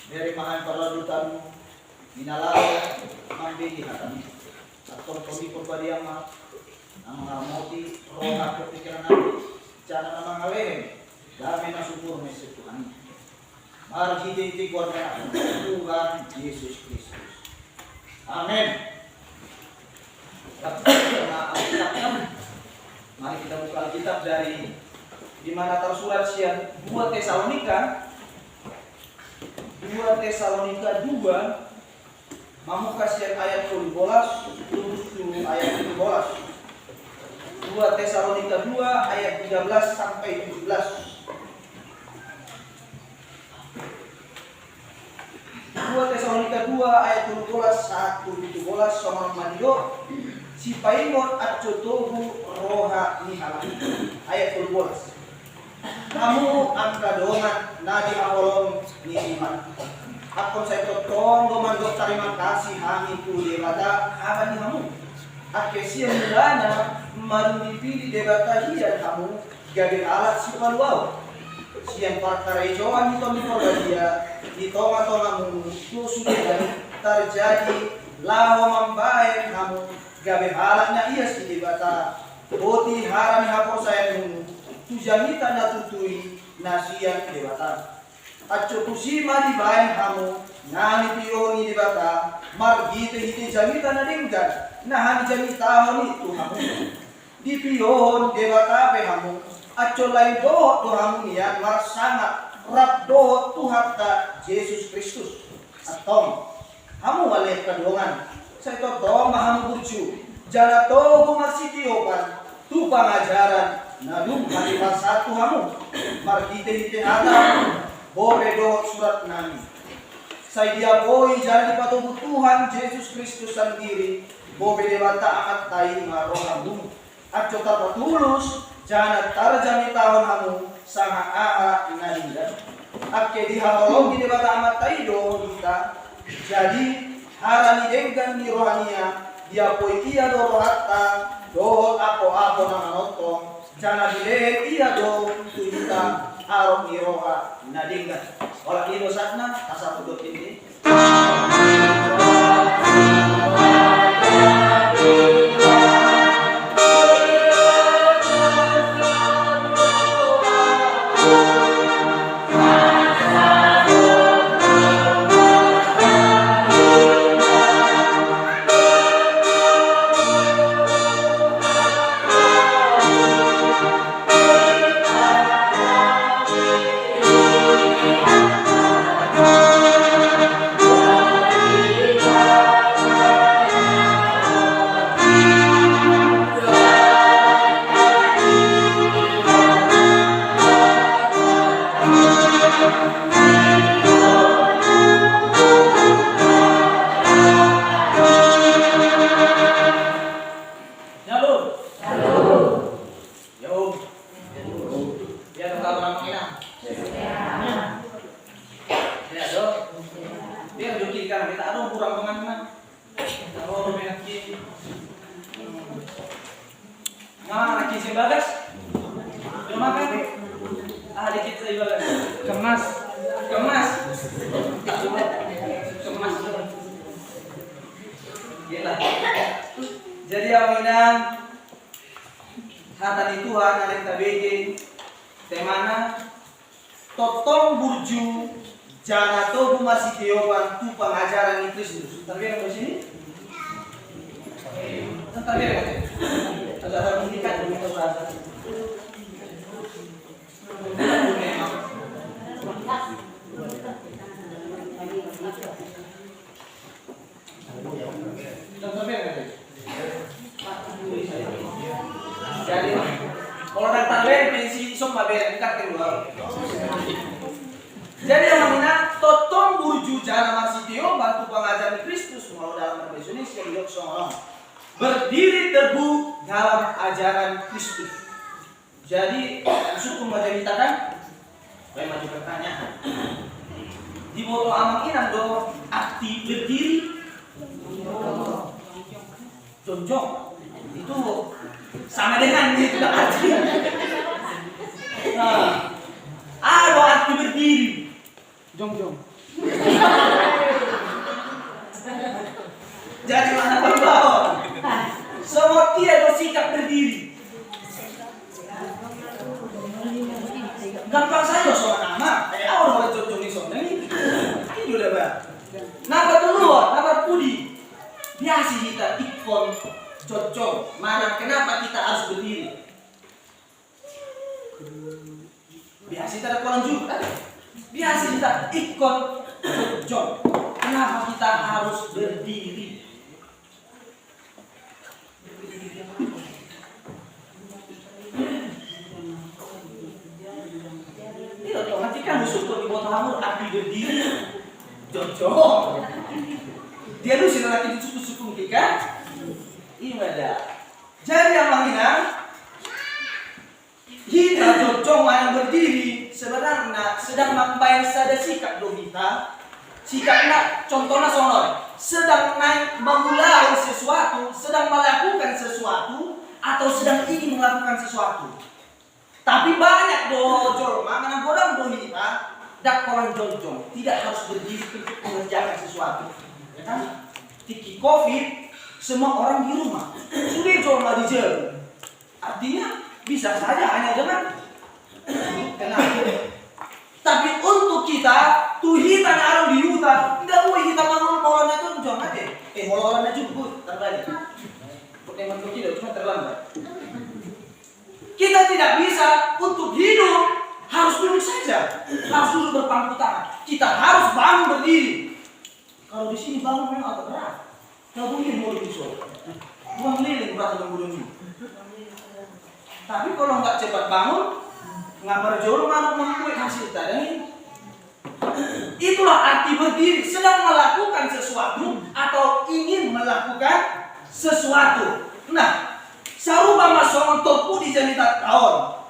dari mahan paradutan ginalaw mambili hatami at korponi korpadiama ang mga moti roha ko pikiran natin dyan na mga lehem dami na sumur may Tuhan marhiti ko na Tuhan Yesus Kristus. Amen. Mari kita buka Alkitab dari di mana tersurat siang 2 Tesalonika 2 Mamuka siang ayat 12 tujuh ayat 17 2 Tesalonika 2 ayat 13 sampai 17 2 Tesalonika 2 ayat 12 1 17 sama mandio si paingon at jotohu roha ni halaki ayat 12 kamu ang kadongan na di awalong ni iman akon sa itotong gumandok terima kasih hami kuli bata haban ni hamu at kesiya nila na marumipili debata hiyan hamu gagin alat si paluaw siyang parkarejoan nito ni Poladia nito matongamu susulidan terjadi laho mambayan hamu gabe halatnya iya si debata boti harami hapo saya nunu tujanita na tutui nasiyan debata atcho kusima di bayan hamu nani pioni debata margite hiti janita na dinggan nahani janita honi tu hamu di piohon debata pe hamu atcho lain dohot tu hamu niyan marsangat rap dohot Tuhan ta Yesus Kristus atong hamu waleh kadongan sa ito dong mahamu burju jana to gumarsitiopan tu pangajaran na lumha di satu hamu margite-hite ada bobe dohot surat nami sa dia boy jana di patubuh Tuhan Yesus Kristus sendiri bobe debata amat tayo nga rohamu at jota patulus jana tarjami tahun hamu sangat aa nalindan at kaya dihaholong di debata amat tayo kita jadi harani denggan ni rohania dia poi iya do rohatta do apo-apo na manotong jana dilehet iya do tuita arong ni roha na denggan wala ino sakna kasatu dot ini jadi aminan hatan itu alin tabege temana totong burju jana to masih tioban tu pengajaran ni Kristus terbiar di sini terbiar ada mengikat begitu bahasa jadi kalau datang pensi sok maber dekat keluar jadi amina totong burju jana marsitio bantu pengajaran Kristus mau dalam bahasa Indonesia yok songong berdiri teguh dalam ajaran Kristus jadi suku menceritakan saya maju pertanyaan di moto amang inang do arti berdiri jonjong itu sama dengan itu arti ada arti berdiri jongjong Jadi mana pembawa? Semua tiada sikap berdiri. Gampang saja soal nama. Orang cocok ni soal ni. Ini udah bah. Nama kedua, nama pudi. Biasa kita ikon cocok. Mana kenapa kita harus berdiri? Biasa kita ada kolam juga. Biasa kita ikon cocok. Kenapa kita harus berdiri? Ini otomatis kan musuh di bawah hamur api berdiri. Cocok. Dia lu sih lagi disuku-suku kan? Ini ada. Jadi yang menginang kita cocok yang berdiri sebenarnya sedang membayar sada sikap do kita. Sikapnya contohnya sonor. Sedang naik memulai sesuatu, sedang melakukan sesuatu, atau sedang ingin melakukan sesuatu. Tapi banyak dojol, mana godam do kita, dak orang jonjong, tidak harus berdiri untuk mengerjakan sesuatu. Ya kan? Tiki COVID, semua orang di rumah, sudah coba dijel. Artinya bisa saja hanya dengan kenapa? Tapi untuk kita, tuhitan arang di hutan, tidak boleh kita mau itu jangan aja. Mau cukup terbalik. Pertemuan kita cuma terlambat. Kita tidak bisa untuk hidup harus duduk saja, harus duduk berpangku tangan. Kita harus bangun berdiri. Kalau di sini bangun memang agak berat. Kalau mungkin mau disuruh, buang lilin berat dengan tapi kalau nggak cepat bangun, ngabar jauh mana mempunyai hasil tadi. Itulah arti berdiri, sedang melakukan sesuatu atau ingin melakukan sesuatu. Nah, sarupa masongan topu di cerita tahun.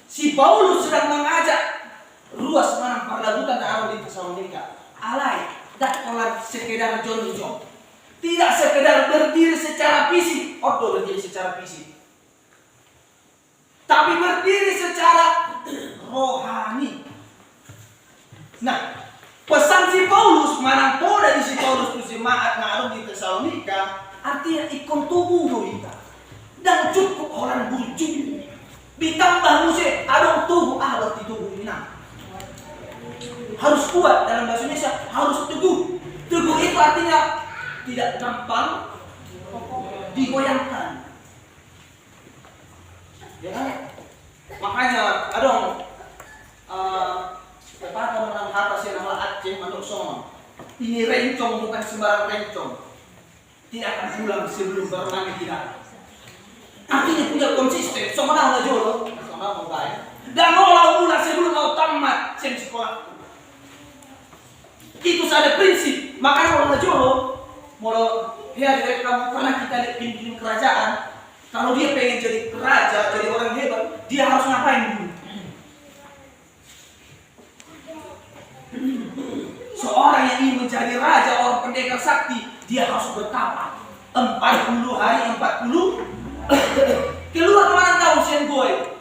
Si Paulus sedang mengajak ruas manang perlabutan arah di Tesalonika. Alai, tak kolar sekedar jonjong. Tidak sekedar berdiri secara fisik, berdiri secara fisik. Tapi berdiri secara rohani. Nah, pesan si Paulus manang poda di si Paulus tu jemaat ngaruh di Tesalonika, artinya ikon tubuh kita. Dan cukup orang bujuk. Ditambah musik, ada tubuh Allah di tubuh ini. Harus kuat dalam bahasa Indonesia, harus teguh. Teguh itu artinya tidak gampang digoyangkan. Ya kan? Makanya ada kata menang atas yang nama Aceh untuk sono. Ini rencong bukan sembarang rencong. Tidak akan pulang sebelum bermain tidak. Artinya punya konsisten. Semana jolo, sama mau baik. Dan mau pulang sebelum mau tamat sekolah. Itu saja prinsip. Makanya mau jolo, mau ya kamu pernah kita lihat pimpin kerajaan. Kalau dia pengen jadi raja, jadi orang hebat, dia harus ngapain dulu? Seorang yang ingin menjadi raja, orang pendekar sakti, dia harus bertapa 40 hari 40. Keluar kemana tahu Sien Boy?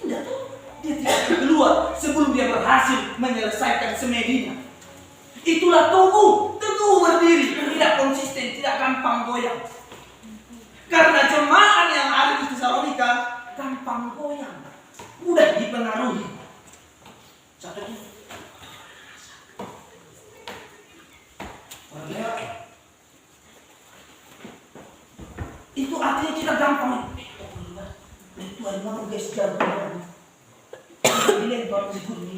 Tidak tuh. Dia tidak keluar sebelum dia berhasil menyelesaikan semedinya. Itulah teguh berdiri, tidak konsisten, tidak gampang goyang. Karena jemaat yang ada di Tesalonika gampang goyang, mudah dipengaruhi. Satu itu artinya kita gampang. Tuhan mau guys jago. Dilempar di bumi.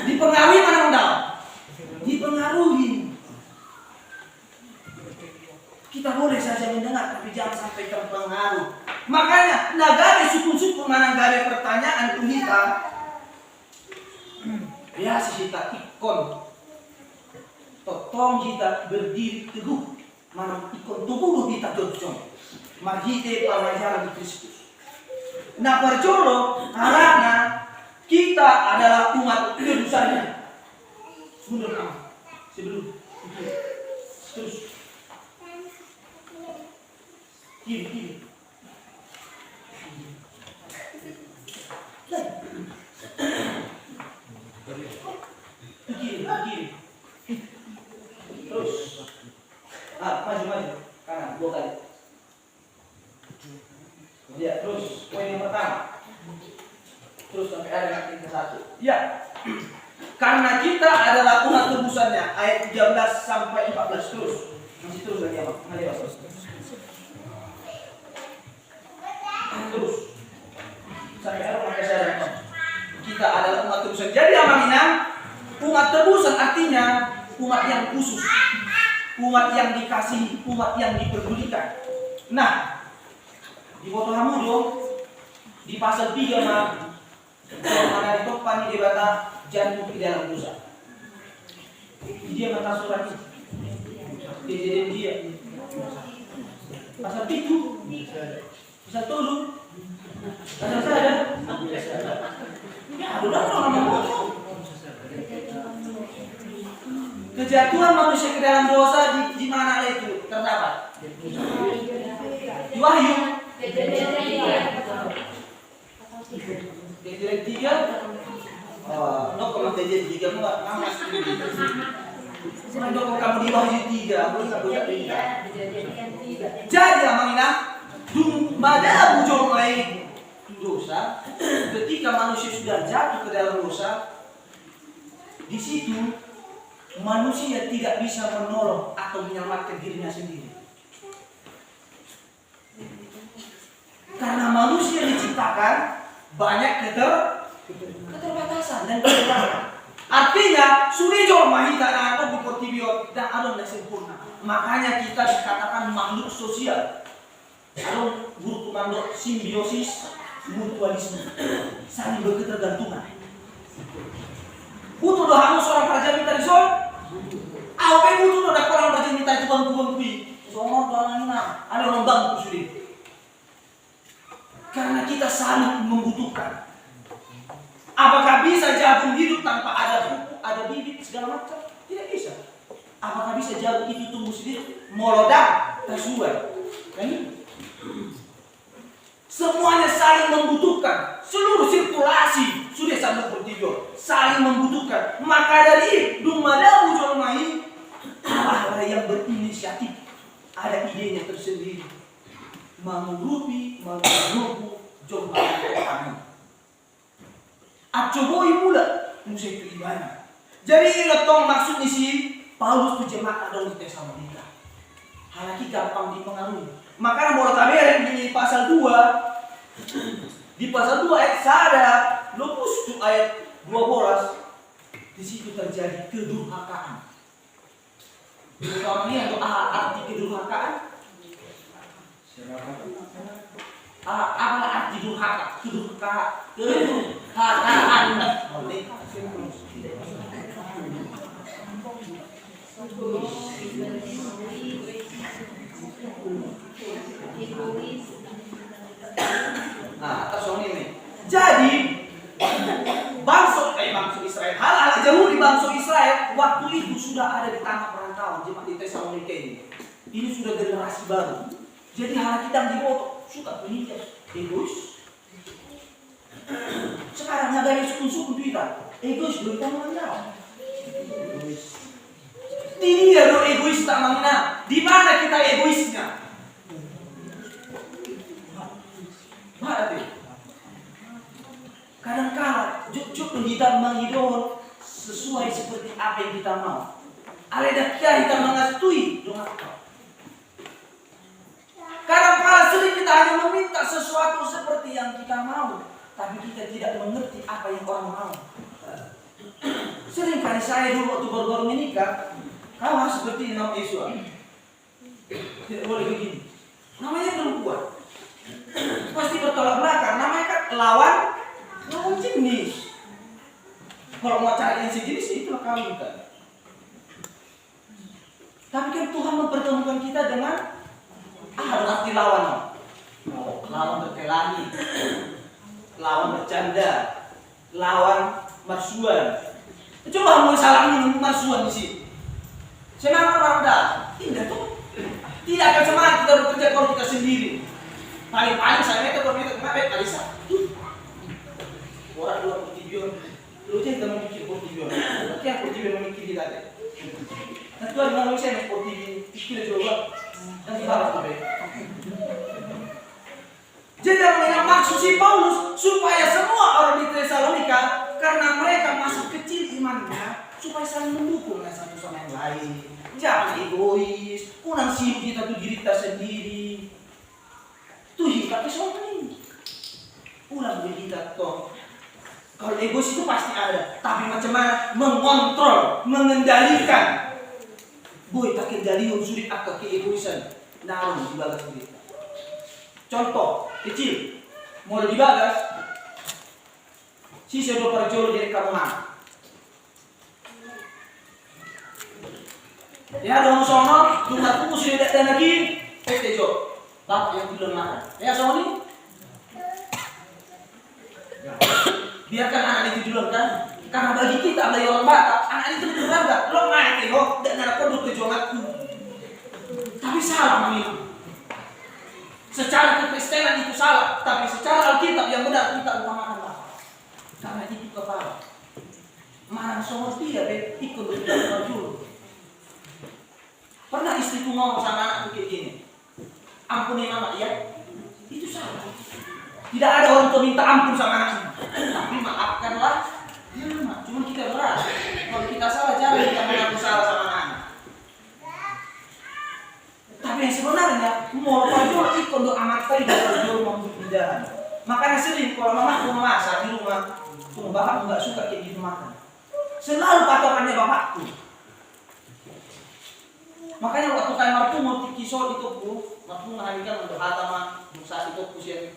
Dipengaruhi mana undang? Dipengaruhi. Kita boleh saja mendengar, tapi jangan sampai terpengaruh. Makanya nagari suku-suku mananggari pertanyaan itu kita. Biasa kita ikon. Totong kita berdiri teguh. Mana ikon tubuh kita cocok. Marhite pelajaran di Kristus. Nah perjolo karena kita adalah umat kedusanya. Mundur nama. Sebelum terus kiri. ke kiri. Terus. Maju. Kanan, 2 kali. Ya, terus poin yang pertama. Terus sampai ada yang ke-1. Ya. Karena kita adalah umat tebusannya, ayat 13 sampai 14 terus. Masih terus lagi apa? Terus. Sampai ada kita adalah umat tebusan. Jadi amanina, umat tebusan artinya umat yang khusus, umat yang dikasihi, umat yang diperdulikan. Nah, di foto Hamudo di pasal 3 kalau ada di topan di bata jantung di dalam dosa. Dia kata surat itu. Kejadian dia. Pasal 7. Pasal 7. Pasal saya. Ya, udah kejatuhan manusia ke dalam dosa di mana itu terdapat? Di Wahyu. Kejadian 3. Kalau kejadian 3 nama sendiri. Kalau kamu di Wahyu 3, aku enggak boleh pindah. Jadi amangina, mada bujur mai dosa. Ketika manusia sudah jatuh ke dalam dosa, di situ manusia tidak bisa menolong atau menyelamatkan dirinya sendiri. Karena manusia diciptakan banyak keterbatasan dan kekurangan. Artinya sudah mahita atau bukotibiot dan ada yang sempurna. Makanya kita dikatakan makhluk sosial. Ada guru komando simbiosis mutualisme, saling berketergantungan. Butuh doa seorang raja minta disol. Apa yang butuh doa orang raja minta itu bangku kui. Somor doa nina ada orang bangku sudah. Karena kita saling membutuhkan. Apakah bisa jagung hidup tanpa ada pupuk, ada bibit segala macam? Tidak bisa. Apakah bisa jagung itu tumbuh sendiri? Molodak, tersuai. Semuanya saling membutuhkan. Seluruh sirkulasi sudah sampai bertidur, saling membutuhkan. Maka dari dumada ujung main ada yang berinisiatif, ada idenya tersendiri. Mengurupi, mengurupi jombang kami. Acoboi mula musa itu ibadah. Jadi letong maksudnya sih Paulus tu jemaat ada di Tesalonika. Halaki gampang dipengaruhi. Makanya mau taberin di pasal 2. Di pasal 2 ayat sada lupus tu ayat 12. Di situ terjadi kedurhakaan. Kalau ini untuk arti kedurhakaan. Apa arti durhaka? Kedurhakaan. Atas ini. Jadi bangsa Israel, hal-hal jauh di bangsa Israel waktu itu sudah ada di tanah perantauan jemaat di Tesalonika ini. Ini sudah generasi baru. Jadi hal kita di bawah suka penyidik egois. Sekarang ada yang suku kita egois belum tahu mana. Dia do egois tak mana. Di mana kita egoisnya? Mana tuh? Kadang-kala juk kita menghidup sesuai seperti apa yang kita mau. Aleda kita mengastui doa. Kadang-kala sering kita hanya meminta sesuatu seperti yang kita mau, tapi kita tidak mengerti apa yang orang mau. Sering kali saya dulu waktu baru-baru menikah, kau harus seperti nama Yesus. Tidak boleh begini. Namanya perempuan. Pasti bertolak belakang. Namanya kan lawan jenis. Kalau mau cari yang sejenis itu kawin kan. Tapi kan Tuhan mempertemukan kita dengan arti lawan. Lawan berkelahi, lawan bercanda, lawan marsuan. Coba mau salah minum marsuan di sini. Semangat orang dah. Tidak tuh. Tidak akan semangat kita bekerja kalau kita sendiri. Paling-paling saya meter kenapa kali satu. Orang 2 portion. Lu jangan bikin portion. Oke, portion memikir kita deh. Nah Tuhan mau saya seperti istilah coba nanti balas tuh. Jadi yang maksud si Paulus supaya semua orang di Tesalonika karena mereka masih kecil imannya supaya saling mendukung satu sama yang lain. Jangan egois, kunang sibuk kita tuh diri kita sendiri. Tuh kita kesoalnya. Ulang kita toh. Kalau egois itu pasti ada, tapi macam mana mengontrol, mengendalikan. Boy, tak kendali sulit akal keegoisan. Nah, di bagas kita. Contoh kecil, mau di bagas, sisa 2 perjolo dari kamungan. Ya, dong sono, tunggu sudah ada lagi, tejo, bapak yang belum makan. Ya, sono biarkan anak itu dulu kan, karena bagi kita bagi orang Batak, anak itu berharga. Lo main tengok, dan anak produk kejongatku. Tapi salah memilih. Secara kekristenan itu salah, tapi secara Alkitab yang benar kita utamakan Bapak. Karena itu kepala. Marang somor dia ikut berjalan dulu. Pernah istriku ngomong sama anakku kayak gini, ampuni mama ya, itu salah. Tidak ada orang tua minta ampun sama anaknya, tapi maafkanlah. Ya, cuma kita berat. Kalau kita salah jangan kita mengaku salah sama anak. Tapi yang sebenarnya mau jual ikut untuk amat tadi kalau jual mau pindahan. Makanya sering kalau mama mau masak di rumah, tuh bapak nggak suka kayak gitu makan. Selalu patokannya bapakku. Makanya waktu kayak marpu mau kisah itu marpu menghadirkan untuk hatama saat itu kusian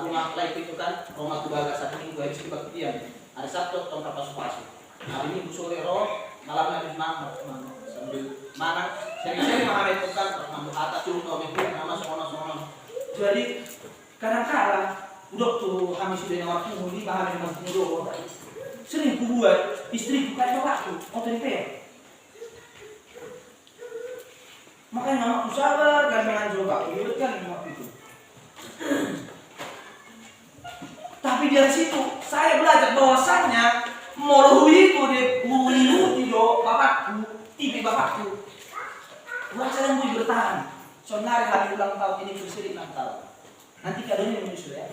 rumah lain itu kan rumah tubaga saat ini gue istri baktian ada Sabtu tahun berapa supasu. Hari ini sore roh malam habis sambil mana sering-sering mengambil bukan mengambil atas curug atau mikir nama sono. Jadi kadang-kadang udah tuh kami sudah yang waktu muli bahan yang masih muda sering ku buat istriku kayak bapakku otoriter. Makanya mamaku sabar kan menganjur bapakku kan waktu itu. Tapi dari situ saya belajar bahwasannya moluhui itu deh muluhi do bapakku tipe bapakku. Belajar yang gue bertahan. Soalnya hari ulang tahun ini berseri 6 tahun. Nanti kadonya menyusul ya.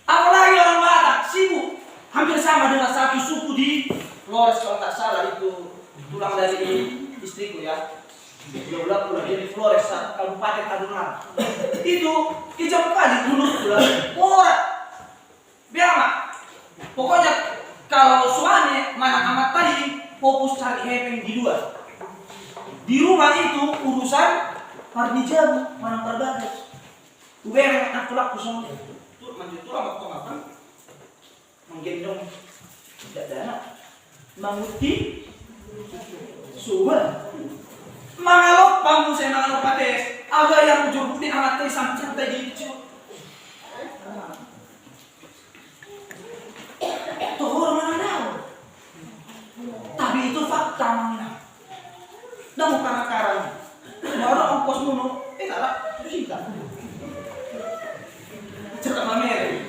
Apalagi orang Batak sibuk hampir sama dengan satu suku di Flores kalau tak salah itu tulang dari istriku ya. Dia pulang dia di Flores Kabupaten Kaduna. Itu kejam kali dulu pulang orang biar pokoknya kalau suami mana amat tadi fokus cari hepeng di luar. Di rumah itu urusan pardijabu mana terbatas. Uber aku laku sama itu. Tuh manjut tuh amat makan. Menggendong tidak dana. Manguti suban. Mangalok bangku saya mangalok pates. Aga yang jumputin amat tadi sampai tadi itu. Tohor mana tahu. Tapi itu fakta mana. Namun karang-karang. Baru ongkos munu. Salah. Itu cinta. Cakap mamere.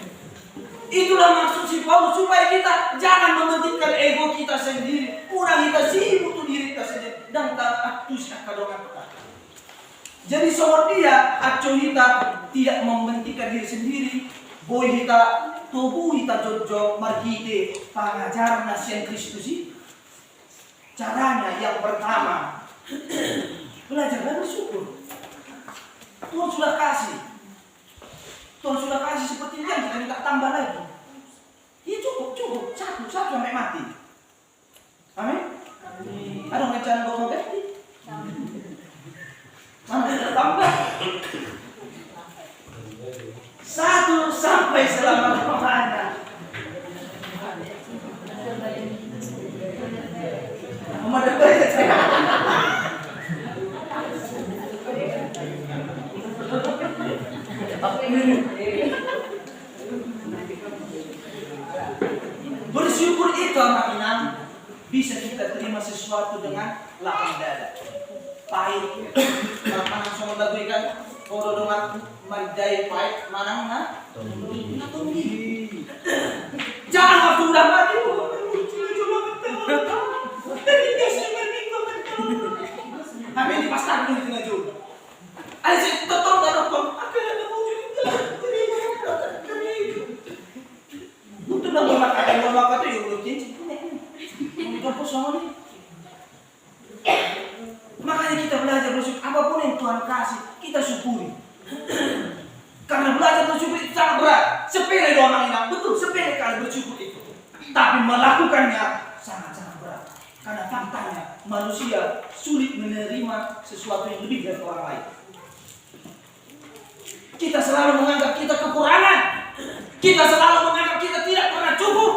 Itulah maksud si Paulus supaya kita jangan mementingkan ego kita sendiri. Kurang kita sibuk tuh diri kita sendiri. Dan tak aktus kadongan kita. Jadi soal dia acu kita tidak mementingkan diri sendiri. Boy kita tubuh kita jojo margide pengajaran nasihat Kristus sih. Caranya yang pertama belajar bersyukur. Tuhan sudah kasih. Tuhan sudah kasih seperti ini kita minta tambah lagi. Ya cukup satu sampai mati. Amin. Ada rencana kau mau ganti? Mana kita tambah? 1 sampai selama-lamanya. Ada banyak saya. Bersyukur itu anak Minang bisa kita terima sesuatu dengan lapang dada. Pahit, manang sama bagaikan orang dengan mandai pahit manang na tumbuh. melakukannya sangat-sangat berat. Karena faktanya manusia sulit menerima sesuatu yang lebih dari orang lain. Kita selalu menganggap kita kekurangan. Kita selalu menganggap kita tidak pernah cukup.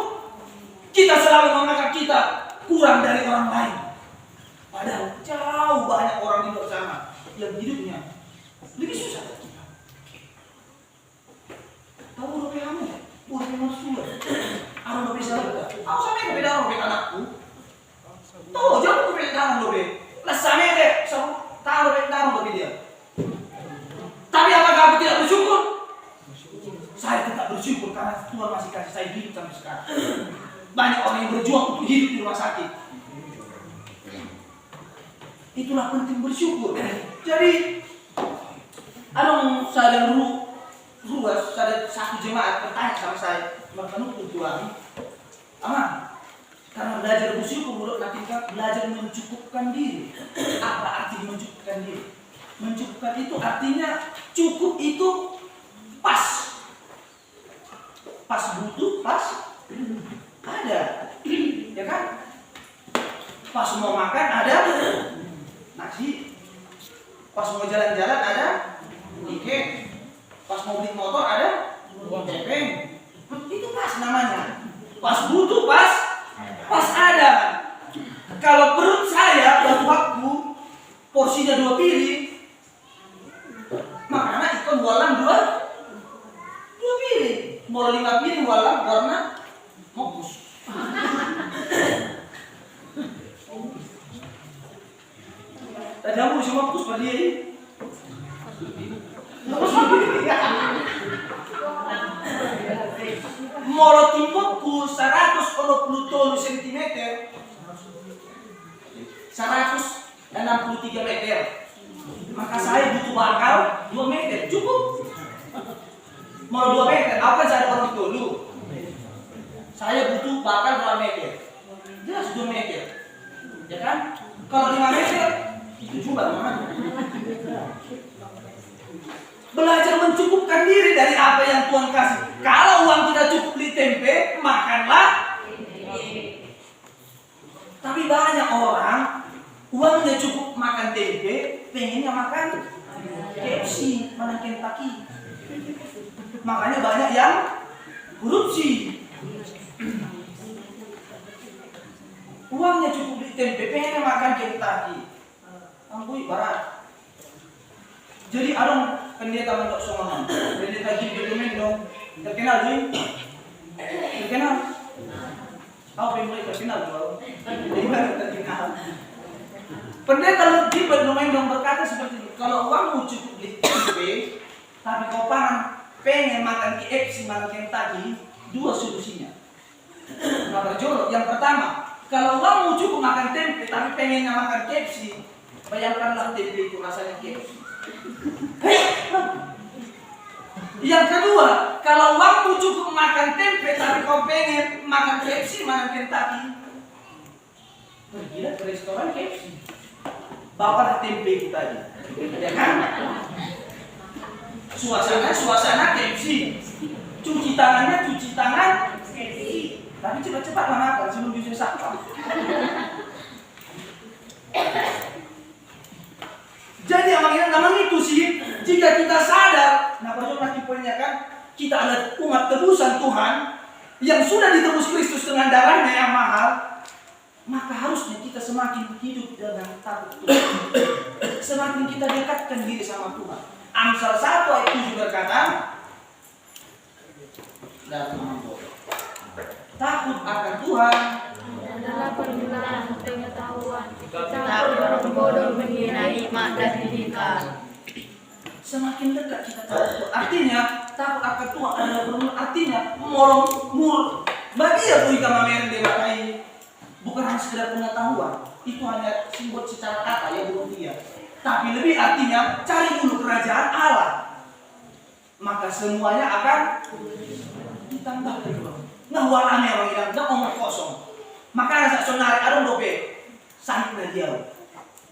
Kita selalu menganggap kita kurang dari orang lain. Padahal jauh banyak orang di luar sana yang hidupnya lebih susah dari kita. Tahu rupiah kamu? Rupiah manusia. Aku lebih salah. Aku sama yang beda rupiah anakku. Tahu jangan rupiah tangan rupiah. Lasanya deh. Tahu rupiah tangan rupiah dia. Tapi apakah aku tidak bersyukur? Saya tetap bersyukur karena Tuhan masih kasih saya hidup sampai sekarang. Banyak orang yang berjuang untuk hidup di rumah sakit. Itulah penting bersyukur. Jadi, saya ada satu jemaat bertanya sama saya, menurut Tuhan, karena belajar bersyukur menurut kita belajar mencukupkan diri. Apa arti mencukupkan diri? Mencukupkan itu artinya cukup itu pas. Pas butuh, pas ada. Ya kan? Pas mau makan ada nasi. Pas mau jalan-jalan ada tiket. Pas mau beli motor ada cepeng. Itu pas namanya. Pas butuh, pas ada. Kalau perut saya waktu porsinya 2 piring, makanya ikan walang 2 piring. Mau 5 piring walang warna mokus. Tadi aku bisa mokus pada dia ini. Molo timpukku 180 cm, 163 meter. Maka saya butuh bakal 2 meter, cukup. Mau 2 meter, apa saya orang dulu? Saya butuh bakal 2 meter. Jelas 2 meter. Ya kan? Kalau 5 meter, itu juga mana? Belajar mencukupkan diri dari apa yang Tuhan kasih. Kalau uang tidak cukup beli tempe, makanlah. Tapi banyak orang uangnya cukup makan tempe, pengennya makan KFC, mana Kentucky. Makanya banyak yang korupsi. Uangnya cukup beli tempe, pengennya makan Kentucky. Ampui barat. Jadi ada pendeta Mandok Songonan, pendeta Jim Mendong, terkenal Jim? Terkenal? Tahu mulai terkenal baru? Jadi baru terkenal. Pendeta Jim Mendong berkata seperti ini, kalau uangmu cukup beli tempe, tapi kau pengen makan KFC, makan Kentucky, 2 solusinya. Nah berjolok, yang pertama, kalau uangmu cukup makan tempe, tapi pengennya makan KFC, bayangkanlah tempe itu rasanya KFC. Yang kedua, kalau uangmu cukup makan tempe tapi kau pengen makan KFC, makan Kentucky, pergilah ke restoran KFC, bawalah tempe itu tadi, ya kan? Suasana KFC, cuci tangan KFC, tapi cepat-cepat makan sebelum diusir satpam. Jadi memang itu sih, jika kita sadar, nah baru nanti poinnya kan, kita adalah umat tebusan Tuhan yang sudah ditebus Kristus dengan darahnya yang mahal, maka harusnya kita semakin hidup dengan takut Tuhan. Semakin kita dekatkan diri sama Tuhan. Amsal 1 ayat 7 berkata, takut akan Tuhan adalah permulaan pengetahuan. Tapi orang bodoh menghina hikmat dan didikan. Semakin dekat kita takut. Artinya takut akan Tuhan adalah permulaan. Artinya mul bagi ya kita mamerin dewa ini bukan hanya sekedar pengetahuan. Itu hanya simbol secara kata ya bukan dia. Tapi lebih artinya cari dulu kerajaan Allah. Maka semuanya akan ditambahkan. Nah warnanya orang bilang, nah omong kosong. Maka saya sonari adong dobe sakit na dia.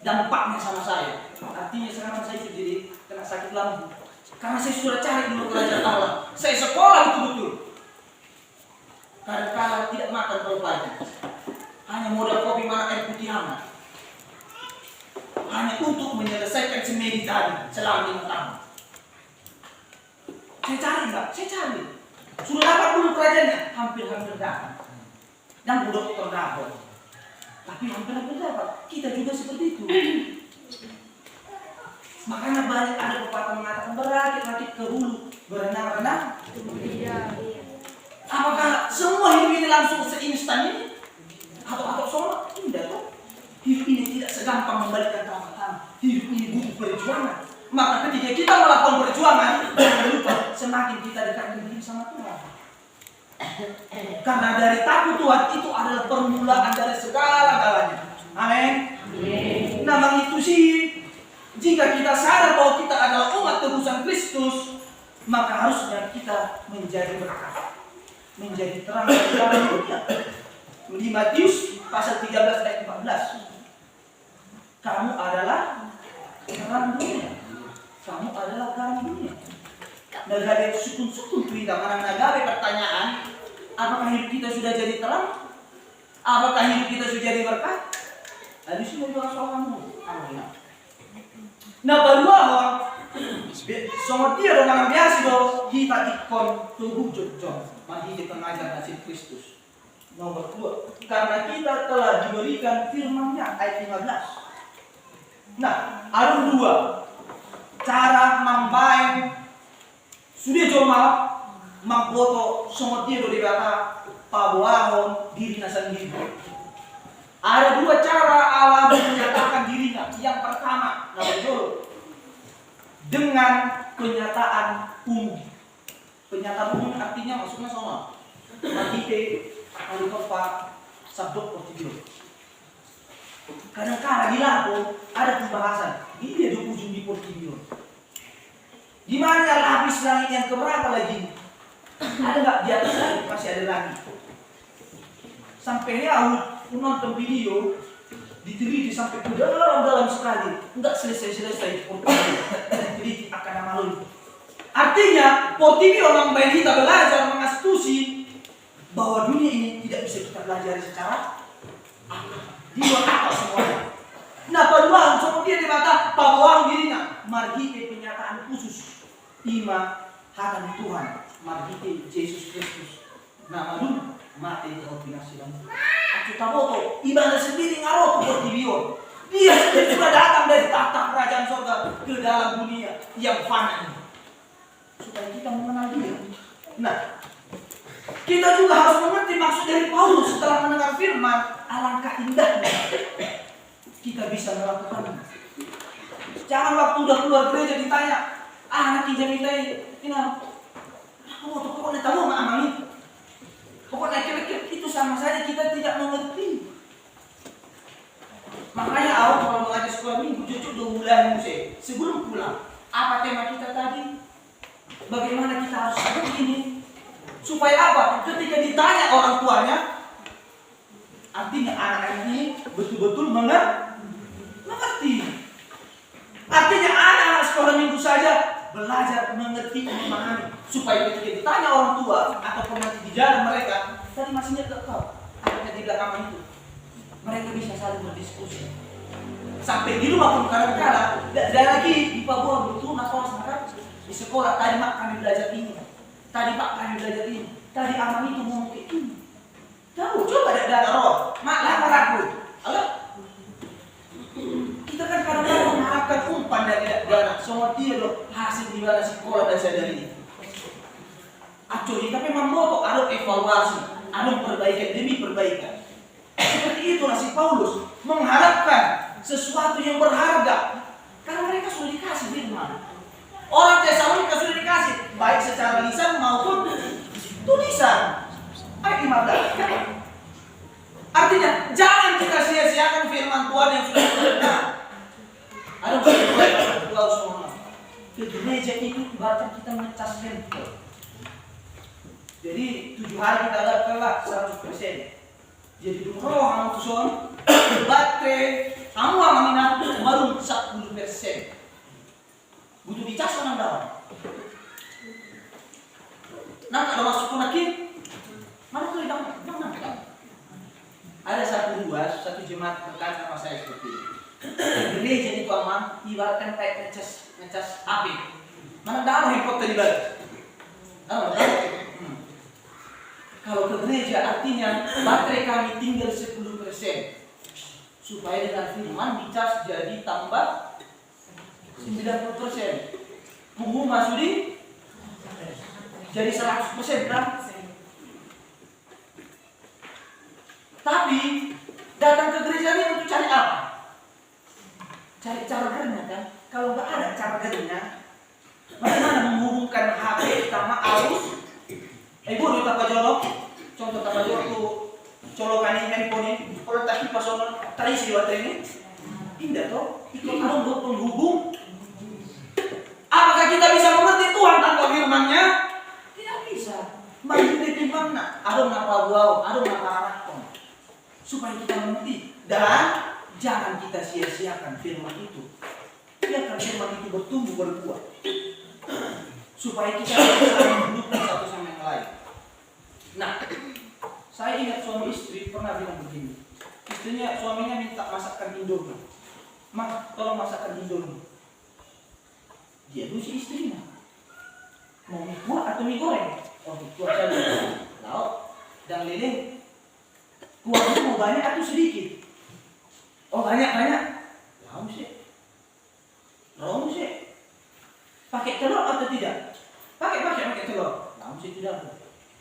Dampaknya sama saya. Artinya sekarang saya jadi kena sakit lambung. Karena saya sudah cari dulu kerajaan Allah. Saya sekolah betul-betul. Kadang-kadang tidak makan kalau pagi. hanya modal kopi mana air putih hangat, hanya untuk menyelesaikan semedi tadi selama 5 tahun. Saya cari Mbak, saya cari. Sudah dapat belum kerajaannya? Hampir-hampir dapat. Dan budak terdapat. Tapi hampir-hampir dapat. Kita juga seperti itu. Makanya banyak ada pepatah mengatakan berakit-rakit ke hulu, berenang-renang. Apakah semua hidup ini langsung seinstan ini? Atau semua? Tidak tuh. Hidup ini tidak segampang membalikkan telapak tangan. Hidup ini butuh perjuangan. Maka ketika kita melakukan perjuangan, jangan lupa semakin kita dekat dengan sama Tuhan. Karena dari takut Tuhan itu adalah permulaan dari segala-galanya. Amin. Nah, begitu sih. Jika kita sadar bahwa kita adalah umat tebusan Kristus, maka harusnya kita menjadi berkat, menjadi terang dari dalam dunia. Di Matius pasal 13 ayat 14. Kamu adalah terang dunia. Kamu adalah terang dunia. Nagabe sukun-sukun tuinda mana nagabe pertanyaan, apakah hidup kita sudah jadi terang? Apakah hidup kita sudah jadi berkat? Ada semua juga soalmu. Amin. Nah, baruah sama dia dengan biasa do kita ikon tubuh jojong mandi pengajar nasib Kristus. Nomor 2, karena kita telah diberikan firman-Nya ayat 15. Nah, ada 2 cara membayar sudah cuma memfoto sama dia do dibata pabuahon diri sendiri. Ada 2 cara Allah menyatakan dirinya. Yang pertama, dengan kenyataan umum. Kenyataan umum artinya maksudnya sama. Matite, Alikopa, Sabdok, Portibio. Kadang-kadang di Lapo ada pembahasan. Ini ada ujung di Portibio. Di mana lapis langit yang keberapa lagi? Ada nggak di atas langit masih ada lagi? Sampai nonton video diteliti sampai ke dalam sekali, enggak selesai jadi akan malu. Artinya Portibio membayar kita belajar mengastusi bahwa dunia ini tidak bisa kita pelajari secara di luar akal semuanya. Nah, paduan seperti dia dibata paduan dirinya margite penyataan khusus ima hatan Tuhan margite Yesus Kristus nama dulu mati terobinasi dan kita foto ibadah sendiri ngaruh Portibio. Dia sendiri sudah datang dari tahta kerajaan surga ke dalam dunia yang fana ini supaya kita mengenal dia. Nah, kita juga harus mengerti maksud dari Paulus setelah mendengar firman. Alangkah indahnya kita bisa melakukannya. Jangan waktu udah keluar gereja ditanya, anak kijam ini aku mau pokoknya tahu nggak aman itu. Pokoknya kira-kira itu sama saja kita tidak mengerti. Makanya awal kalau mengajar sekolah minggu jujur 2 bulan musik sebelum pulang. Apa tema kita tadi? Bagaimana kita harus begini? Supaya apa? Ketika ditanya orang tuanya, artinya anak ini betul-betul mengerti. Artinya anak-anak sekolah minggu saja belajar mengerti, memahami. Supaya ketika ditanya orang tua ataupun nanti di jalan mereka, tadi masih ingat kau, ada di belakang itu. Mereka bisa saling berdiskusi. Sampai di rumah pun kadang-kadang, dan lagi di Papua betul masalah di sekolah tadi mak kami belajar ini, tadi pak kami belajar ini, tadi aman itu ngomong kayak ini. Tahu coba ada roh, mak lapar aku. Halo? Kita kan kadang-kadang mengharapkan umpan dari anak, semua dia loh hasil di mana sekolah dan sadar ini. Actually, tapi memotong ada evaluasi, ada perbaikan demi perbaikan. Seperti itu nasib Paulus mengharapkan sesuatu yang berharga karena mereka sudah dikasih firman. Orang Tesalonika sudah dikasih baik secara lisan maupun tulisan. Ayat 15. Artinya jangan kita sia-siakan firman Tuhan yang sudah kita. Ada berdoa semua. Ke gereja itu ibaratnya kita ngecas handphone. Jadi 7 hari kita ada kelak 100%. Jadi roh ang tuson, baterai, ang mamina baru 10%. Butuh dicas kan anda? Nak ada masuk ke nakit, mana tuh idam? Ada satu kedua, satu jemaat berkata sama saya seperti ini. Gereja itu aman, ibaratkan kayak ngecas api. Mana tahu handphone tadi balik? Kalau ke gereja artinya baterai kami tinggal 10%. Supaya dengan firman dicas jadi tambah 90%. Pengumuman sudi jadi 100% kan? Tapi datang ke gereja ini untuk cari apa? Cari cara kerja kan? Kalau nggak ada cara kerjanya, bagaimana menghubungkan HP sama arus? Ibu udah tak jolok, contoh tak jolok tuh colokan ini handphone ini, kalau tak kipas orang terisi baterai ini, indah toh? Itu arus buat penghubung. Apakah kita bisa mengerti Tuhan tanpa firman-Nya? Tidak bisa. Mengerti firman-Nya, ada napa buau, ada napa arakon, supaya kita mengerti dan jangan kita sia-siakan firman itu. Biarkan firman itu bertumbuh berbuah, supaya kita bisa saling mendukung satu sama yang lain. Nah, saya ingat suami istri pernah bilang begini. Suaminya minta masakan Indomie. Mak, tolong masakan Indomie. Dia dulu si istrinya. Mau mie kuah atau mie goreng? Oh, mie kuah saja. Lauk dan lele. Kuahnya mau banyak atau sedikit? Oh, banyak. Lauk sih. Pakai telur atau tidak? Pakai telur. Lauk sih tidak.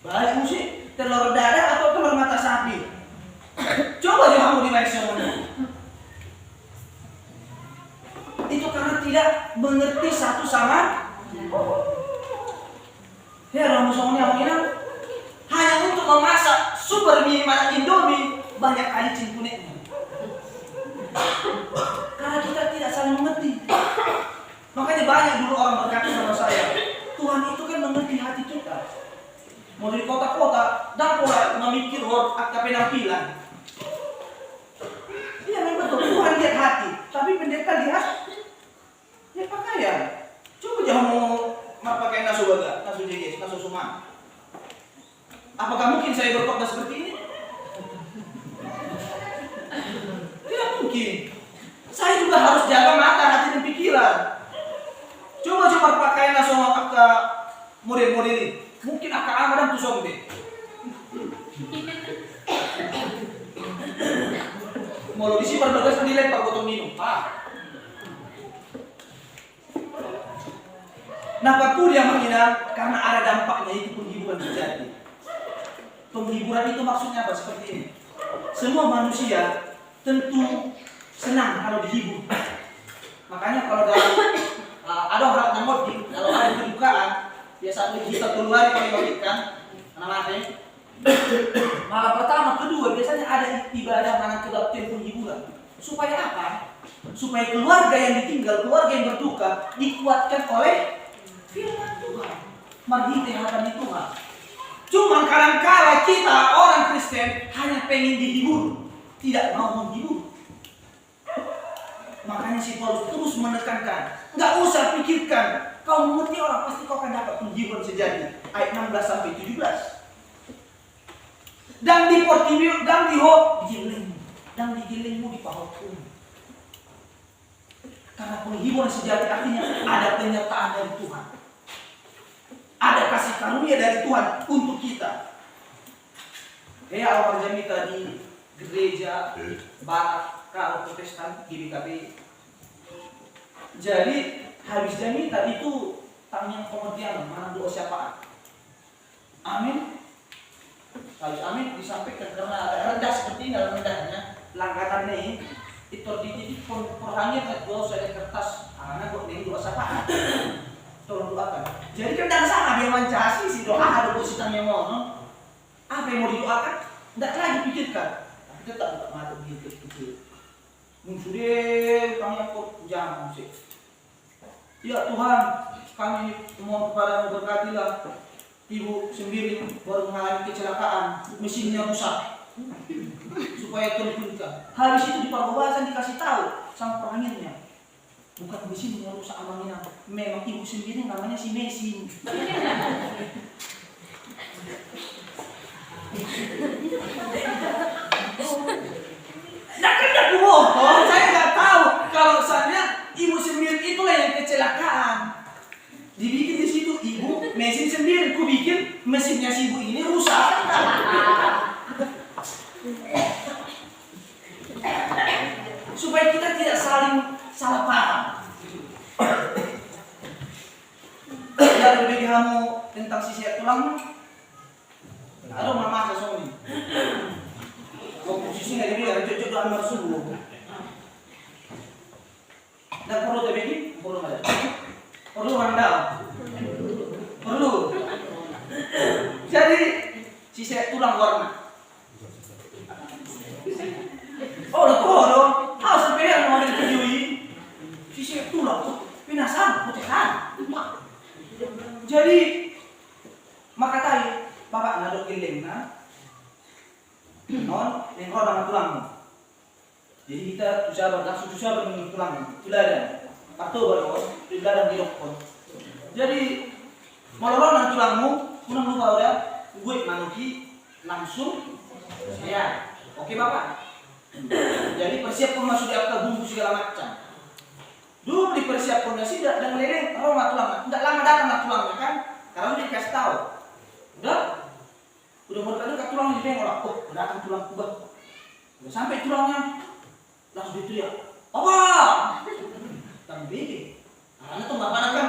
Baik sih. Telur dadar atau telur mata sapi? Coba aja kamu dimensinya. Itu karena tidak mengerti satu sama. Ya, ramusannya bilang hanya untuk memasak super mie mana Indomie banyak kali cingkunetnya. Karena kita tidak saling mengerti. Makanya banyak dulu orang berkata sama saya, Tuhan itu kan mengerti hati kita. Mau dari kota-kota, dan pola memikir akan penampilan. Iya memang betul, Tuhan lihat hati, tapi pendeta lihat pakaian. Coba jangan mau pakai nasu baga, nasu jeges, nasu suman. Apakah mungkin saya berkhotbah seperti ini? Tidak mungkin. Saya juga harus jaga mata, hati dan pikiran. Coba pakaian nasu akak model-model ini. Mungkin akak amadan tuh sombe. Mau di sini berbagai nilai pak botol minum. Nah, waktu dia menghina karena ada dampaknya itu penghiburan terjadi. Penghiburan itu maksudnya apa? Seperti ini. Semua manusia tentu senang kalau dihibur. Makanya kalau ada orang namodi, kalau ada kedukaan, biasa kita keluar kalau ikan, namanya. Malah pertama, kedua biasanya ada ibadah mana kedapten penghiburan. Supaya apa? Supaya keluarga yang ditinggal, keluarga yang berduka dikuatkan oleh firman Tuhan, menghidupkan hati Tuhan. Cuma kadang-kala kita orang Kristen hanya pengen dihibur, tidak mau menghibur. Makanya si Paulus terus menekankan, nggak usah pikirkan, kau mengerti orang pasti kau akan dapat penghiburan sejati. Ayat 16 sampai 17. Dan di portimio, dan di gilingmu, dan di gilingmu di pahokmu. Karena penghiburan sejati artinya ada penyertaan dari Tuhan. Ada kasih karunia dari Tuhan untuk kita. Kayak awal Jamita di gereja Barat kalau Protestan GBKB. Jadi habis Jamita itu tanya pengertian mana doa syafaat. Amin. Habis amin disampaikan karena ada rendah seperti ini, rendahnya langgatannya ini itu di titik perhangnya ke doa saya kertas karena kok ini doa syafaat. Tolong doakan. Jadi kan dan sana dia mancasi si doa ada positan yang mau. Apa yang mau didoakan? Tidak lagi pikirkan. Tapi tetap tak mati begitu. Muncul deh kami kok jangan sih. Ya Tuhan, kami mohon kepadamu berkatilah. Ibu sendiri baru mengalami kecelakaan, mesinnya rusak. Supaya terbuka. Habis itu di pembahasan dikasih tahu sama penganginnya. Bukan mesin yang rusak amangnya, memang ibu sendiri namanya si mesin. fungsinya si ibu ini rusak. Supaya kita tidak saling salah paham. Jadi bagi kamu tentang sisi tulang, ada mama sesuatu ini. Posisi nggak jadi cocok doang bersubuh. Dan perlu terjadi, perlu ada. Perlu mandal. Perlu. Jadi sisi tulang warna. Oh, udah dong. Harus sampai yang mau dikejui. Sisi tulang, pinasan, putihan. Jadi maka tadi bapak ngaduk giling non nengro dengan tulangmu. Jadi kita langsung dengan tulangmu. Tuladan. Atau baru tuladan di dokter. Jadi melorong dengan tulangmu, kunang lupa udah, gue manuki langsung ya. Oke bapak. Jadi persiapkan masuk di akal bumbu segala macam. Dulu dipersiapkan nasi dan lele aroma tulang. Tidak lama datang tulangnya kan? Karena udah dikasih tahu. Udah mau ke tulang di tengok. Oh, datang tulang kubah. Udah sampai tulangnya langsung diteriak. Apa? Tapi begini. Karena tuh bapak kan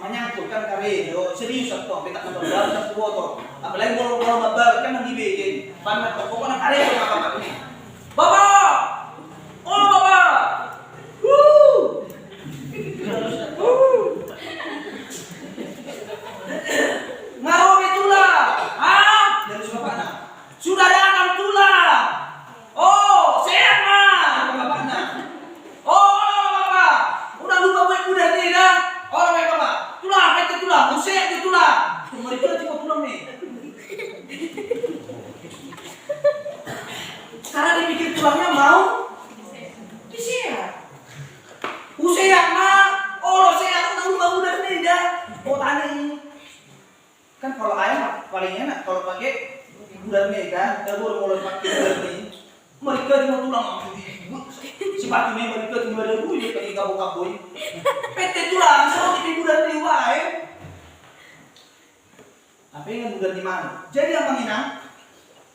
menyangkut kan kare. Serius atau petak nonton dalam satu botol. Apalagi kalau bapak kan lagi begini. Panas pokoknya kare sama bapak ini. Bapak! Oh bapak! Ngaromi tulang. Dari bapaknya. Sudah datang tulang. Oh, sehat mah bapaknya. Oh, bapak. Udah lupa buat udah tidak. Oh, bapak. Tulang, itu tulang. Sehat di tulang. Mereka tipe tulang nih. Karena dipikir tulangnya mau disehat. Sehat mah. Oh, sehat udah tidak. Oh, tanya ini. Kan kalau ayam paling enak kalau pakai bulan nih kan, kalau mulai pakai bulan nih, mereka cuma tulang si batu nih mereka cuma ada bunyi pakai kabung-kabung. PT tulang sama di bulan nih wae. Apa yang bulan di mana? Jadi yang menginang,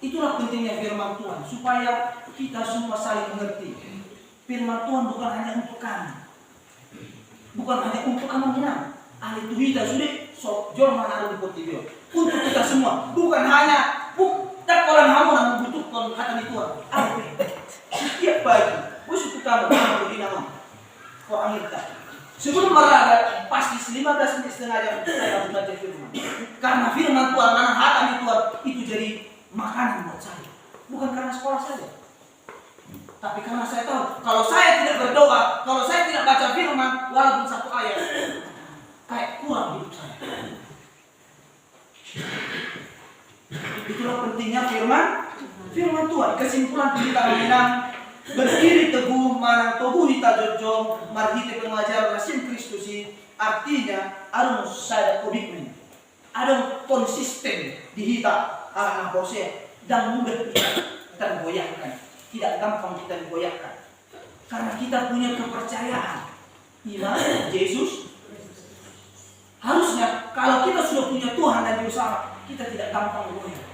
itulah pentingnya firman Tuhan supaya kita semua saling mengerti. Firman Tuhan bukan hanya untuk kami, bukan hanya untuk menginang. Ahli tuhita sudah jol mana ada di portfolio untuk kita semua, bukan hanya tak kalau kamu yang membutuhkan kata Tuhan. Apa? Setiap pagi, busuk kamu di nama orang kita. Sebelum berada pasti 15 menit setengah jam saya belajar firman. Karena firman Tuhan mana hati Tuhan itu jadi makanan buat saya. Bukan karena sekolah saja. Tapi karena saya tahu kalau saya tidak berdoa, kalau saya tidak baca firman walaupun satu ayat, kayak kurang hidup saya. Itulah pentingnya firman Tuhan. Kesimpulan kita mengenang berdiri teguh marang tubuh kita jojong marhite pengajar nasim Kristusi, artinya ada saya komitmen, ada konsisten di kita anak proses dan mudah kita tergoyahkan, tidak gampang kita digoyahkan karena kita punya kepercayaan iman Yesus. Harusnya kalau kita sudah punya Tuhan dan bersama, kita tidak gampang goyah.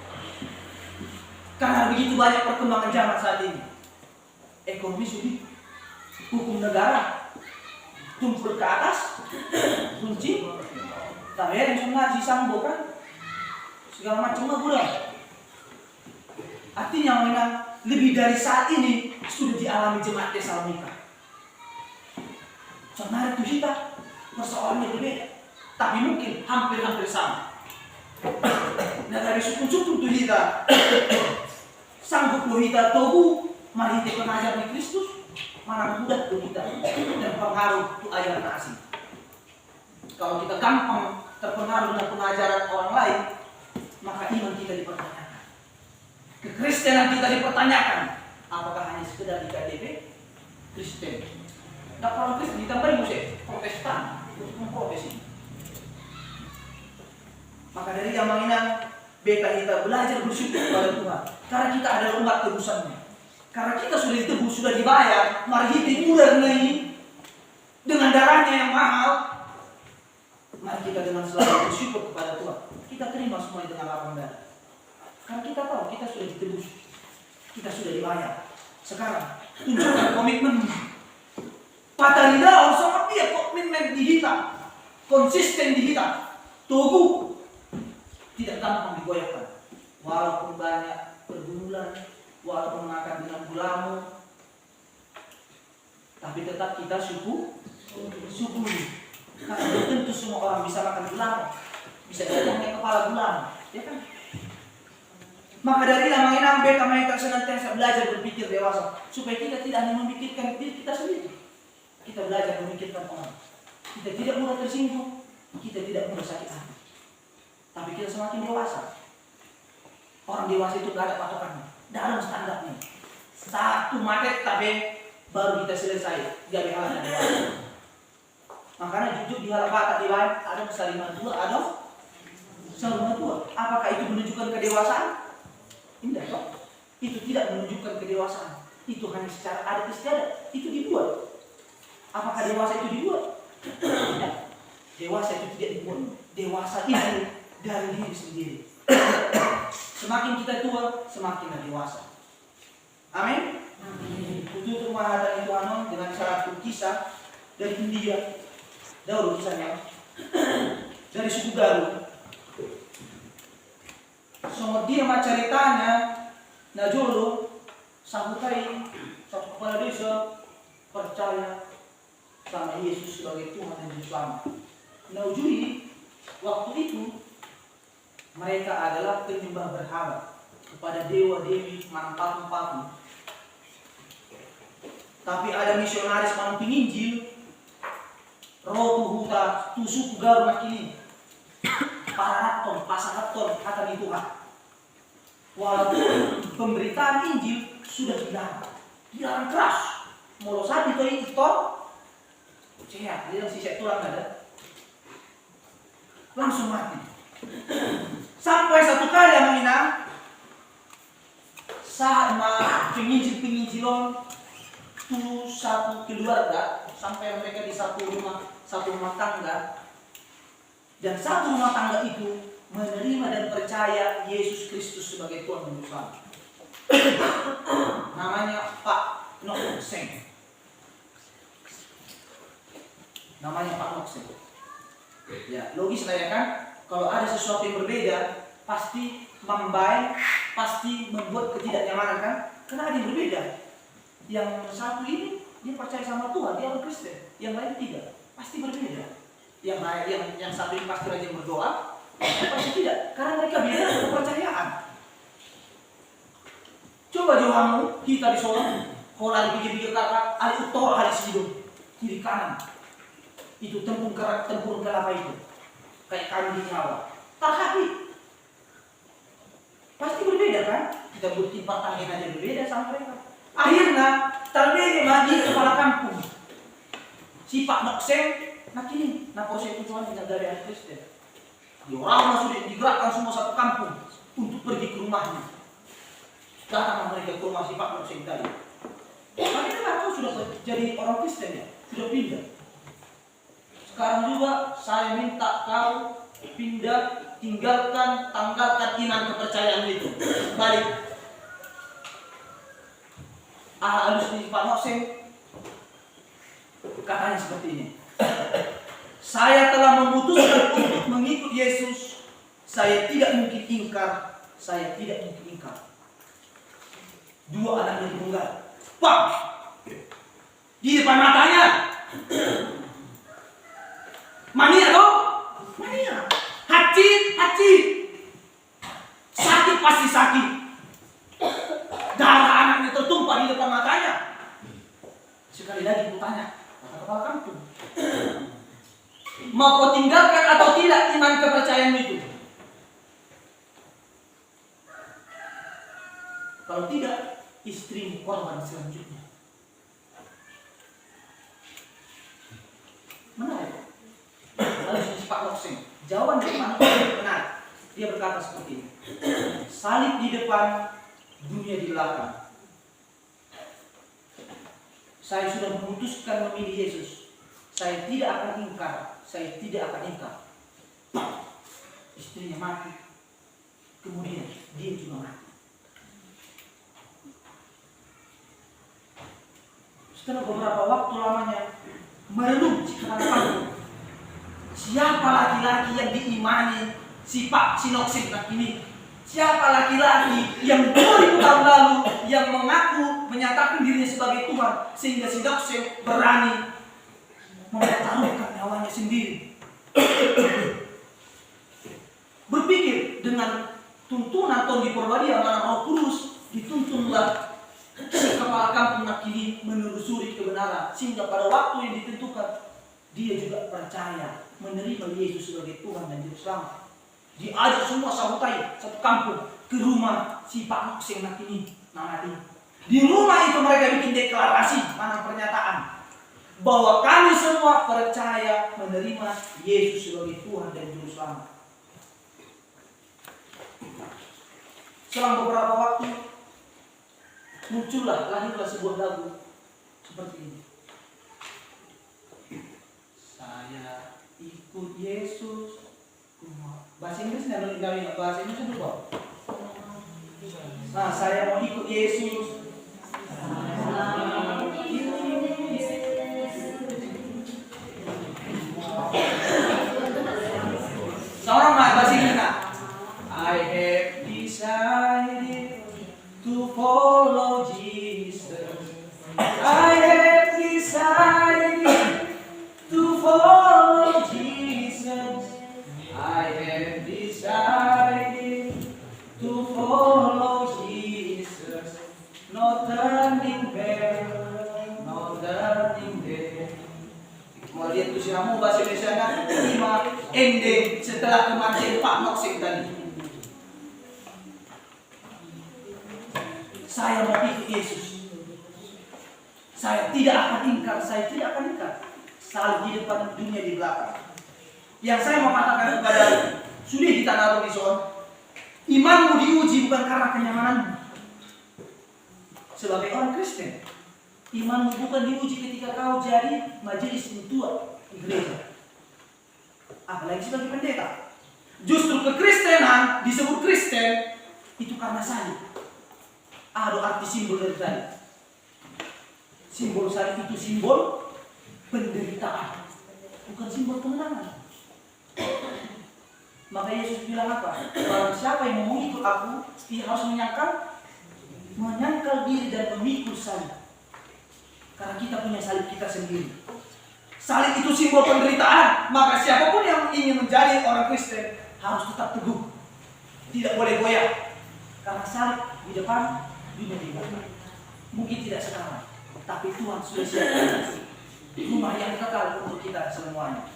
Karena begitu banyak perkembangan zaman saat ini. Ekonomi sudah, hukum negara tumpul ke atas, kunci, tapi yang ngaji sambo kan, segala macam bulan. Artinya memang lebih dari saat ini sudah dialami jemaat Tesalonika. Sebenarnya itu kita persoalannya berbeda. Tapi mungkin hampir sama. Nah dari suku-suku itu kita sanggup kita tubuh mari kita pengajar di Kristus mana mudah itu kita dan pengaruh itu ajaran asing. Kalau kita gampang terpengaruh dengan pengajaran orang lain, maka iman kita dipertanyakan. Kekristenan kita dipertanyakan. Apakah hanya sekedar di KTP Kristen? Nah kalau Kristen ditambahin musik Protestan untuk memprotes ini. Maka dari yang menginang beta kita belajar bersyukur kepada Tuhan. Karena kita adalah umat tebusannya. Karena kita sudah ditebus, sudah dibayar. Mari kita murah ini dengan darahnya yang mahal. Mari kita dengan selalu bersyukur kepada Tuhan. Kita kita terima semua dengan lapang dada. Karena kita tahu kita sudah ditebus, kita sudah dibayar. Sekarang tunjukkan komitmen. Patah lidah sama dia komitmen di kita, konsisten di kita, tubuh tidak gampang digoyahkan. Walaupun banyak pergumulan, walaupun makan dengan gulamu, tapi tetap kita syukuri. Karena belum tentu semua orang bisa makan gulamu, bisa jadinya kepala gulamu, ya kan? Maka dari lama inang beta mereka senantiasa belajar berpikir dewasa, supaya kita tidak hanya memikirkan diri kita sendiri. Kita belajar memikirkan orang. Kita tidak mudah tersinggung, kita tidak mudah sakit hati. Tapi kita semakin dewasa. Orang dewasa itu gak ada patokannya, dalam standarnya. Satu mati tabe baru kita selesai. Jadi hal yang dewasa. Makanya jujur di hal bakat diwain ada kesaliman dua, ada salima dua. Apakah itu menunjukkan kedewasaan? Tidak toh. Itu tidak menunjukkan kedewasaan. Itu hanya secara adat istiadat. Itu dibuat. Apakah dewasa itu dibuat? Tidak. Dewasa itu tidak dibuat. Dewasa itu dari diri sendiri. Semakin kita tua, semakin dewasa. Amin. Untuk memahami Tuhan dengan satu kisah dari India. Dahulu kisahnya dari suku Galuh. Semua dia ceritanya Najolo sampai satu kepala desa percaya sama Yesus sebagai Tuhan dan Juru Selamat. Naujui waktu itu mereka adalah penyembah berhala kepada dewa-dewi mantan-mantan. Tapi ada misionaris mantan Injil, roh tuhuta tusuk Galuh makini, paraton, pasaraton akan Tuhan. Walaupun pemberitaan Injil sudah dilarang keras, mau saat itu sehat, dia sisa tulang ada, langsung mati. Sampai satu kali yang menginang sama penginjil-penginjilon itu satu keluarga, sampai mereka di satu rumah tangga, dan satu rumah tangga itu menerima dan percaya Yesus Kristus sebagai Tuhan dan Juru Selamat. Namanya Pak Nokseng. Namanya Pak Nokseng. Ya, logis lah ya kan? Kalau ada sesuatu yang berbeda, pasti membaik, pasti membuat ketidaknyamanan kan? Karena ada yang berbeda. Yang satu ini dia percaya sama Tuhan, dia orang Kristen. Yang lain tidak, pasti berbeda. Yang satu ini pasti rajin berdoa, pasti tidak, karena mereka beda kepercayaan. Coba jawamu kita di Solo, kalau ada pikir-pikir kakak, ada utara, ada sidung, kiri kanan. Itu tempur kelapa itu, kayak kami di Jawa. Terhati, pasti berbeda kan? Kita bukti pertanyaan aja berbeda sama mereka. Akhirnya terbeda lagi kepala kampung. Si Pak Nokseng, nah kini, nah proses itu cuma tidak dari ahli Kristen. Orang sudah digerakkan semua satu kampung untuk pergi ke rumahnya. Datang mereka ke rumah si Pak Nokseng tadi. Mereka nggak tahu sudah jadi orang Kristen ya, sudah pindah. Sekarang juga saya minta kau pindah, tanggalkan iman kepercayaan itu. Balik. Halus di Pak Nokseng katanya seperti ini. Saya telah memutuskan untuk mengikut Yesus. Saya tidak mungkin ingkar. Saya tidak mungkin ingkar. Dua anak dari tunggal. Bang! Di depan matanya. Mania dong? Mania. Haji. Sakit pasti sakit. Darah anaknya tertumpah di depan matanya. Sekali lagi kutanya, kata kepala kampung. Mau kau tinggalkan atau tidak iman kepercayaan itu? Kalau tidak, istrimu korban selanjutnya. Menarik. Lalu si Pak Nokseng, jawaban dari mana menarik. Dia berkata seperti ini. Salib di depan, dunia di belakang. Saya sudah memutuskan memilih Yesus. Saya tidak akan ingkar. Saya tidak akan ingkar. istrinya mati, kemudian dia juga mati. Setelah beberapa waktu lamanya merenung si kepala kampung, siapa laki-laki yang diimani si Pak Sinoksin ini? Siapa laki-laki yang 2000 tahun lalu yang mengaku menyatakan dirinya sebagai Tuhan sehingga si Doksen berani mempertaruhkan nyawanya sendiri? Berpikir dengan tuntunan Tony Purbadia anak Roh Kudus, dituntunlah si kepala kampung ini menelusuri kebenaran sehingga pada waktu yang ditentukan dia juga percaya menerima Yesus sebagai Tuhan dan Juru Selamat. Diajak semua sahutai satu kampung ke rumah si Pak Nokseng ini namanya. Di rumah itu mereka bikin deklarasi, mana pernyataan bahwa kami semua percaya menerima Yesus sebagai Tuhan dan Juru Selamat. Selang beberapa waktu lahirlah sebuah lagu seperti ini. Saya ikut Yesus. Bahasa Inggris nggak bahasa Inggris itu kok. Nah, saya mau ikut Yesus. Seorang bahasa Inggris nggak? I have decided to follow Jesus. I have decided to follow Jesus. I have decided to follow Jesus. No turning back, no turning back. Mau lihat usiamu bahasa Indonesia kan? 5 ending setelah kematian Pak Nokseng tadi. Saya mau ikut Yesus. Saya tidak akan ingkar, salib di depan, dunia di belakang. Yang saya mau katakan kepada sudi kita naruh di son, imanmu diuji bukan karena kenyamananmu. Sebagai orang Kristen, imanmu bukan diuji ketika kau jadi majelis tua di gereja, apalagi sebagai pendeta. Justru kekristenan disebut Kristen itu karena salib. Ada arti simbol dari salib. Simbol salib itu simbol penderitaan, bukan simbol kemenangan. Maka Yesus bilang apa? Barang siapa yang mau ikut aku, dia harus menyangkal diri dan memikul salib. Karena kita punya salib kita sendiri. Salib itu simbol penderitaan. Maka siapapun yang ingin menjadi orang Kristen harus tetap teguh, tidak boleh goyah. Karena salib di depan, dunia di belakang. Mungkin tidak sekarang, tapi Tuhan sudah siapkan rumah yang kekal untuk kita semuanya.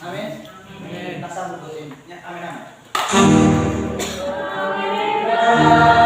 Amin. Amin. Kita sambut doa ini. Amin. Amin.